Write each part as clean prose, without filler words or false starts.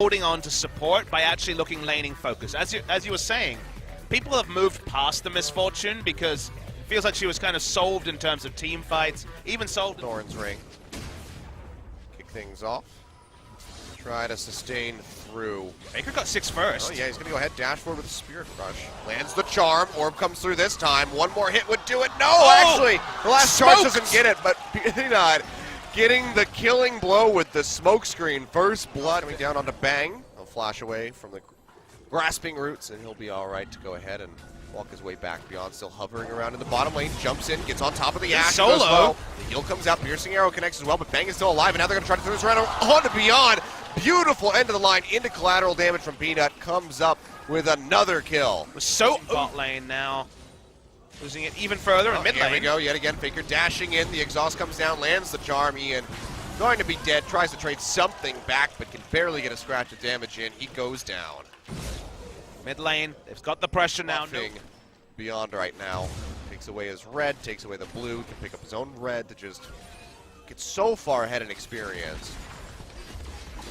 holding on to support by actually looking laning focused. As you were saying, people have moved past the misfortune because it feels like she was kind of solved in terms of team fights, even solved. Thorn's ring. Kick things off. Try to sustain through. Faker got 6 first. Oh yeah, he's gonna go ahead, dash forward with the Spirit Crush. Lands the charm, orb comes through this time. One more hit would do it. No, actually, the last charge doesn't get it, but Peanut getting the killing blow with the smoke screen. First blood coming down onto Bang. He'll flash away from the grasping roots, and he'll be all right to go ahead and walk his way back. Beyond still hovering around in the bottom lane, jumps in, gets on top of the Ash. Solo. Goes low. The heal comes out, piercing arrow connects as well, but Bang is still alive, and now they're gonna try to throw this around on to Beyond. Beautiful end of the line into collateral damage from Peanut. Comes up with another kill. So bot lane now. Losing it even further in mid lane. Here we go, yet again, Faker dashing in. The exhaust comes down, lands the charm. Ian going to be dead, tries to trade something back, but can barely get a scratch of damage in. He goes down. Mid lane, they've got the pressure now. Beyond right now. Takes away his red, takes away the blue, can pick up his own red to just get so far ahead in experience.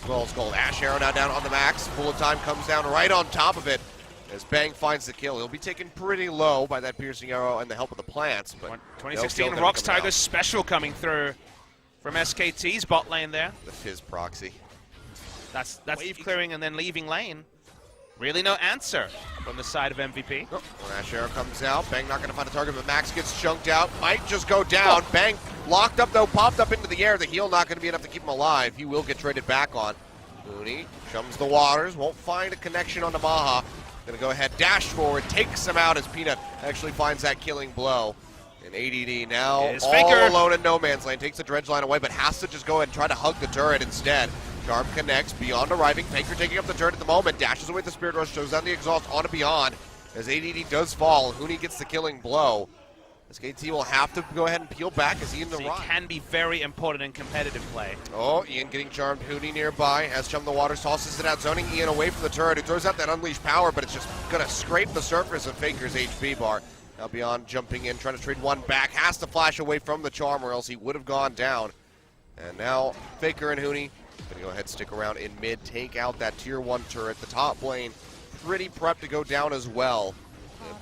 As gold. Ash arrow now down on the max. Bullet time comes down right on top of it as Bang finds the kill. He'll be taken pretty low by that piercing arrow and the help of the plants. But 2016 Rocks Tiger special coming through from SKT's bot lane there. The Fizz proxy. That's wave clearing and then leaving lane. Really no answer from the side of MVP. Oh, when Ash arrow comes out, Bang not going to find a target, but Max gets chunked out. Might just go down. Bang locked up though, popped up into the air. The heal not going to be enough to keep him alive. He will get traded back on. Mooney chums the waters, won't find a connection on the Maha. Going to go ahead, dash forward, takes him out as Peanut actually finds that killing blow. And ADD now all alone in no man's lane. Takes the dredge line away, but has to just go ahead and try to hug the turret instead. Charm connects, Beyond arriving. Faker taking up the turret at the moment. Dashes away the Spirit Rush, shows down the exhaust onto Beyond. As ADD does fall, Hooney gets the killing blow. SKT will have to go ahead and peel back as he in the run. Can be very important in competitive play. Oh, Ian getting charmed. Hooney nearby as Chum the Waters tosses it out, zoning Ian away from the turret, who throws out that unleashed power, but it's just going to scrape the surface of Faker's HP bar. Now Beyond jumping in, trying to trade one back, has to flash away from the charm or else he would have gone down. And now Faker and Hooney gonna go ahead, stick around in mid, take out that tier 1 turret. The top lane pretty prepped to go down as well.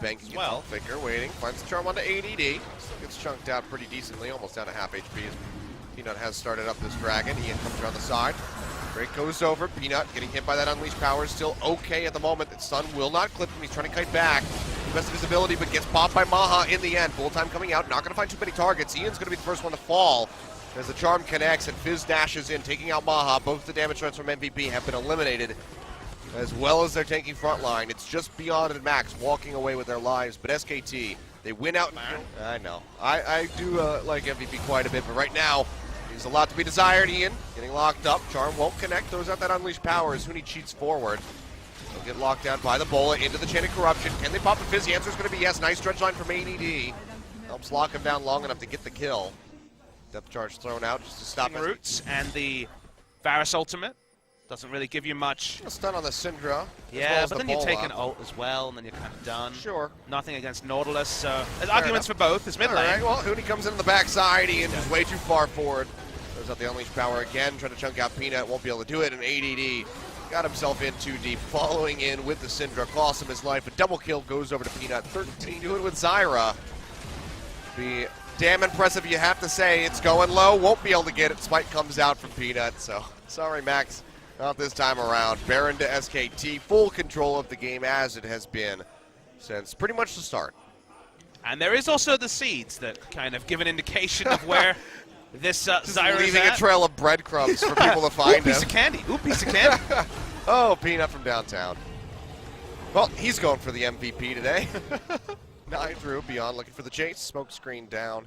Bang as well. Faker waiting, finds the charm onto ADD. Gets chunked out pretty decently, almost down to half HP as Peanut has started up this dragon. Ian comes around the side. Drake goes over. Peanut getting hit by that unleashed power. Still okay at the moment. The sun will not clip him. He's trying to kite back. The best of his ability, but gets popped by Maha in the end. Full time coming out. Not going to find too many targets. Ian's going to be the first one to fall as the charm connects and Fizz dashes in, taking out Maha. Both the damage threats from MVP have been eliminated, as well as their tanking front line. It's just Beyond and Max walking away with their lives, but SKT, they win out. I know. I do like MVP quite a bit, but right now, there's a lot to be desired. Ian getting locked up. Charm won't connect. Throws out that unleashed power as Hooney cheats forward. They'll get locked down by the bullet into the chain of corruption. Can they pop the Fizz? The answer is going to be yes. Nice stretch line from ADD. Helps lock him down long enough to get the kill. Depth charge thrown out just to stop it. Roots and the Varus ultimate doesn't really give you much. A stun on the Syndra. Yeah, but then you take an ult as well, and then you're kind of done. Sure. Nothing against Nautilus, so there's arguments for both. It's mid lane. All right, well, Hooney comes in on the backside. Ian is way too far forward. Throws out the unleashed power again, trying to chunk out Peanut. Won't be able to do it, and ADD got himself in too deep. Following in with the Syndra, costs him his life. A double kill goes over to Peanut. 13 doing with Zyra. Be damn impressive, you have to say. It's going low, won't be able to get it. Spike comes out from Peanut, so sorry, Max, not this time around. Baron to SKT, full control of the game as it has been since pretty much the start. And there is also the seeds that kind of give an indication of where this Zyra is leaving a trail of breadcrumbs for people to find him. Piece of candy. Ooh, piece of candy. Oh, Peanut from downtown. Well, he's going for the MVP today. 9 through, Beyond looking for the chase. Smoke screen down.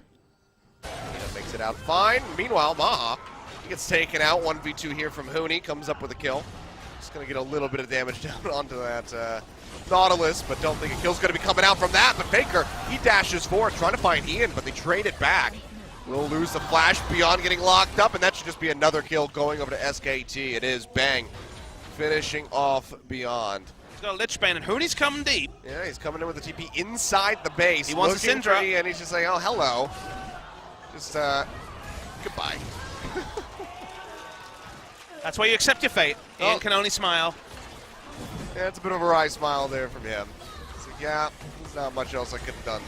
Peanut makes it out fine. Meanwhile, Maha, he gets taken out. 1v2 here from Hooney. Comes up with a kill. Just going to get a little bit of damage down onto that Nautilus, but don't think a kill's going to be coming out from that. But Faker, he dashes forward, trying to find Ian, but they trade it back. We'll lose the flash. Beyond getting locked up, and that should just be another kill going over to SKT. It is Bang finishing off Beyond. He's got a Lich Bane, and Hooney's coming deep. Yeah, he's coming in with the TP inside the base. He wants a Syndra. And he's just like, oh, hello. Just, goodbye. That's why you accept your fate. Ian can only smile. Yeah, it's a bit of a wry smile there from him. So, yeah, there's not much else I could have done.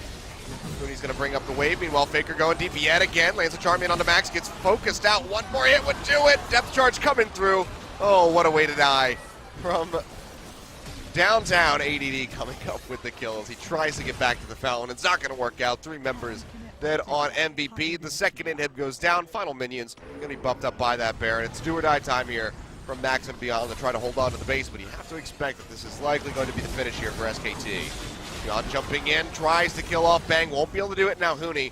Mooney's going to bring up the wave. Meanwhile, Faker going deep yet again. Lands a charm in on the max. Gets focused out. One more hit would do it. Depth charge coming through. Oh, what a way to die. From downtown, ADD coming up with the kills. He tries to get back to the fountain. It's not going to work out. 3 members dead on MVP. The second inhib goes down. Final minions going to be bumped up by that Baron. It's do or die time here from Max and Beyond to try to hold on to the base, but you have to expect that this is likely going to be the finish here for SKT. Beyond jumping in, tries to kill off Bang, won't be able to do it now. Huni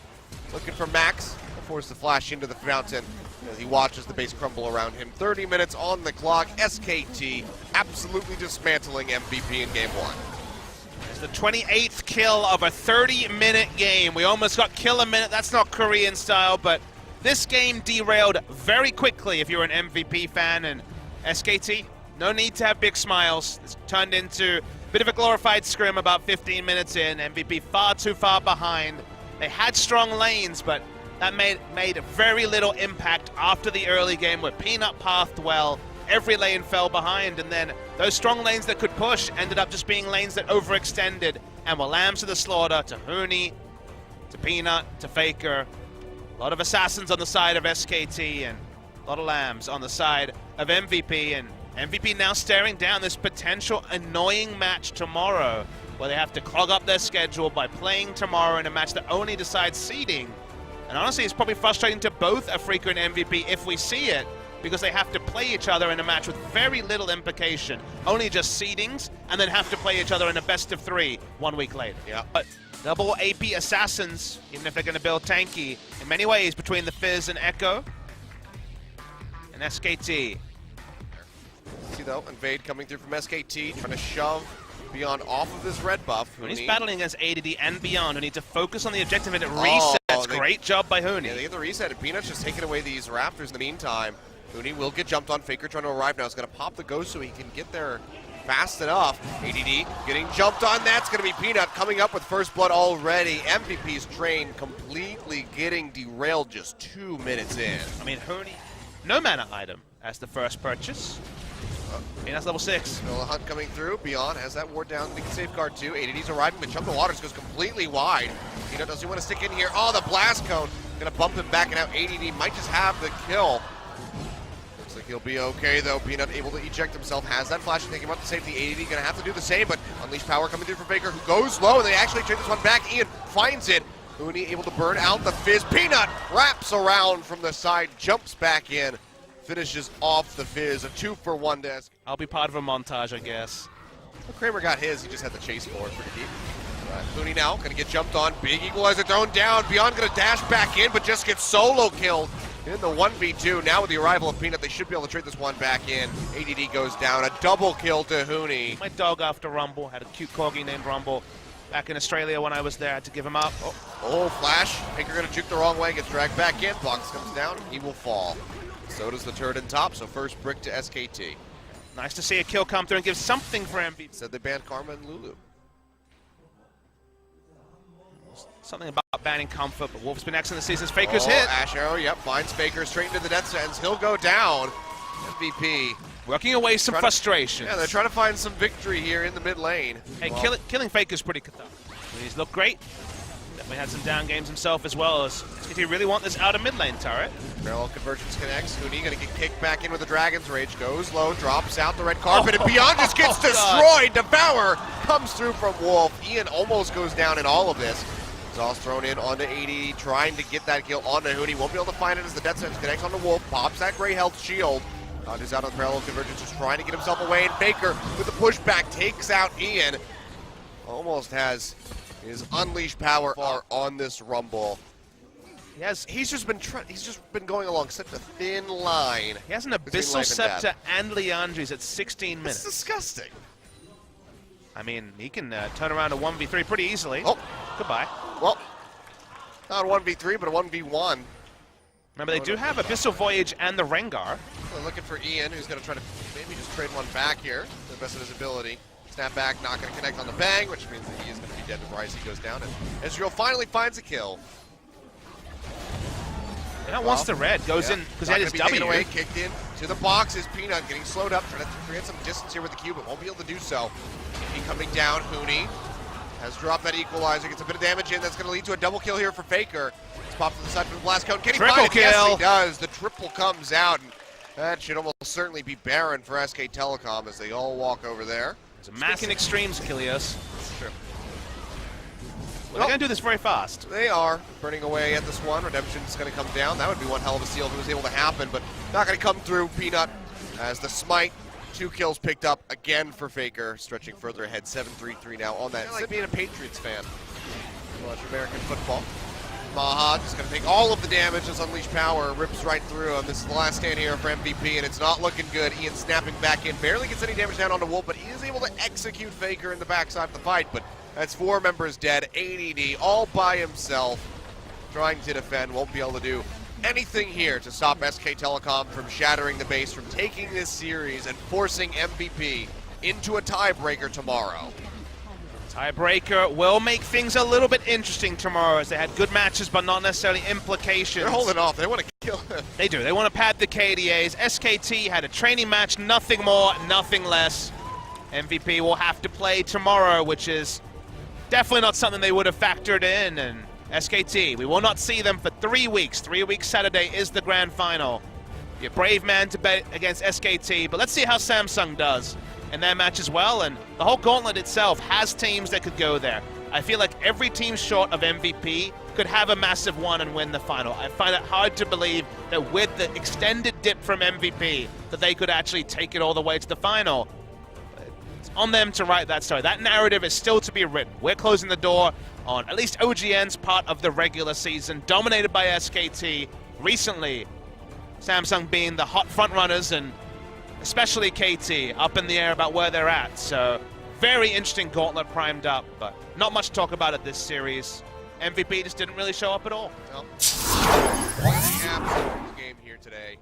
looking for Max, forced to flash into the fountain as he watches the base crumble around him. 30 minutes on the clock. SKT absolutely dismantling MVP in game 1. It's the 28th kill of a 30-minute game. We almost got kill a minute. That's not Korean style, but this game derailed very quickly if you're an MVP fan. And SKT, no need to have big smiles. It's turned into a bit of a glorified scrim about 15 minutes in. MVP far too far behind. They had strong lanes, but that made very little impact after the early game where Peanut pathed well. Every lane fell behind, and then those strong lanes that could push ended up just being lanes that overextended and were lambs to the slaughter, to Huni, to Peanut, to Faker. A lot of assassins on the side of SKT and a lot of lambs on the side of MVP, and MVP now staring down this potential annoying match tomorrow where they have to clog up their schedule by playing tomorrow in a match that only decides seeding. And honestly, it's probably frustrating to both Afrika and MVP if we see it, because they have to play each other in a match with very little implication, only just seedings, and then have to play each other in a best of 3 1 week later. Yeah. But double AP assassins, even if they're going to build tanky, in many ways between the Fizz and Echo and SKT. See though, Invade coming through from SKT, trying to shove Beyond off of this red buff. When he's battling against ADD and Beyond, who need to focus on the objective, and it resets. Great job by Huni. Yeah, they get the reset, and Peanut's just taking away these Raptors in the meantime. Huni will get jumped on. Faker trying to arrive now. He's going to pop the ghost so he can get there fast enough. ADD getting jumped on. That's going to be Peanut coming up with first blood already. MVP's train completely getting derailed just 2 minutes in. I mean, Huni, no mana item as the first purchase. Peanut's level 6. Still a hunt coming through. Beyond has that ward down. They can safeguard too. ADD's arriving, but Chunk of Waters goes completely wide. Peanut doesn't want to stick in here. Oh, the blast cone. Going to bump him back, and now ADD might just have the kill. Looks like he'll be okay, though. Peanut able to eject himself. Has that flash to take him up to safety. ADD going to have to do the same, but Unleashed Power coming through for Faker, who goes low, and they actually trade this one back. Ian finds it. Huni able to burn out the Fizz. Peanut wraps around from the side, jumps back in. Finishes off the Fizz, a 2-for-1 desk. I'll be part of a montage, I guess. Well, Kramer got his, he just had the chase forward pretty deep. Huni now gonna get jumped on, big equalizer thrown down, Beyond gonna dash back in, but just gets solo killed in the 1v2. Now with the arrival of Peanut, they should be able to trade this one back in. ADD goes down, a double kill to Huni. My dog after Rumble, had a cute corgi named Rumble. Back in Australia when I was there, I had to give him up. Oh, flash, Faker gonna juke the wrong way, gets dragged back in, Box comes down, he will fall. So does the turret in top, so first brick to SKT. Nice to see a kill come through and give something for MVP. Said they banned Karma and Lulu. Something about banning Comfort, but Wolf's been excellent this season. Faker's hit. Ash Arrow, yep, finds Faker straight into the death sentence. He'll go down. MVP. Working away some frustration. Yeah, they're trying to find some victory here in the mid lane. Hey, well, killing Faker's pretty cathartic. He's looked great. Definitely had some down games himself as well. As if you really want this out of mid lane turret. Parallel convergence connects. Huni gonna get kicked back in with the Dragon's Rage. Goes low, drops out the red carpet, and Beyond just gets destroyed. Devour comes through from Wolf. Ian almost goes down in all of this. Exhaust thrown in onto 80, trying to get that kill onto Huni. Won't be able to find it as the death sentence connects onto Wolf. Pops that gray health shield. Dodges out on the parallel convergence, just trying to get himself away. And Faker with the pushback takes out Ian. Almost has his Unleashed Power are on this Rumble. He's just been going along such a thin line. He has an Abyssal Scepter and Leandri's at 16 minutes. It's disgusting. I mean, he can turn around a 1v3 pretty easily. Oh. Goodbye. Well, not a 1v3, but a 1v1. Remember, they do have Abyssal Voyage and the Rengar. They're looking for Ian, who's going to try to maybe just trade one back here to the best of his ability. Snap back, not going to connect on the bang, which means that he is going to be dead before Icy goes down. And Israel finally finds a kill. Now wants the red, goes in because he had his W. Away, kicked in to the boxes. Peanut getting slowed up, trying to create some distance here with the cube, but won't be able to do so. He coming down. Hooney has dropped that equalizer, gets a bit of damage in. That's going to lead to a double kill here for Faker. It's popped to the side for the blast cone. Can he find it? Yes, he does. The triple comes out, and that should almost certainly be barren for SK Telecom as they all walk over there. It's a massive extremes, Kilios. Sure. Well, they're going to do this very fast. They are burning away at this one. Redemption's going to come down. That would be one hell of a steal if it was able to happen, but not going to come through. Peanut as the smite. 2 kills picked up again for Faker, stretching further ahead. 7-3-3 now on that. It's like being a Patriots fan. Watch American football. Maha just going to take all of the damage as Unleashed Power rips right through him. This is the last stand here for MVP, and it's not looking good. Ian snapping back in, barely gets any damage down onto Wolf, but he is able to execute Faker in the backside of the fight. But that's 4 members dead, ADD, all by himself, trying to defend. Won't be able to do anything here to stop SK Telecom from shattering the base, from taking this series and forcing MVP into a tiebreaker tomorrow. Tiebreaker will make things a little bit interesting tomorrow, as they had good matches but not necessarily implications. They're holding off. They want to kill him. They do. They want to pad the KDAs. SKT had a training match, nothing more, nothing less. MVP will have to play tomorrow, which is definitely not something they would have factored in. And SKT, we will not see them for 3 weeks. 3 weeks Saturday is the grand final. Be a brave man to bet against SKT, but let's see how Samsung does in their match as well. And the whole gauntlet itself has teams that could go there. I feel like every team short of MVP could have a massive one and win the final. I find it hard to believe that with the extended dip from MVP that they could actually take it all the way to the final. It's on them to write that story. That narrative is still to be written. We're closing the door on at least OGN's part of the regular season, dominated by SKT. Recently, Samsung being the hot front runners, and especially KT up in the air about where they're at. So very interesting gauntlet primed up, but not much to talk about at this series. MVP just didn't really show up at all. No. Absolute game here today.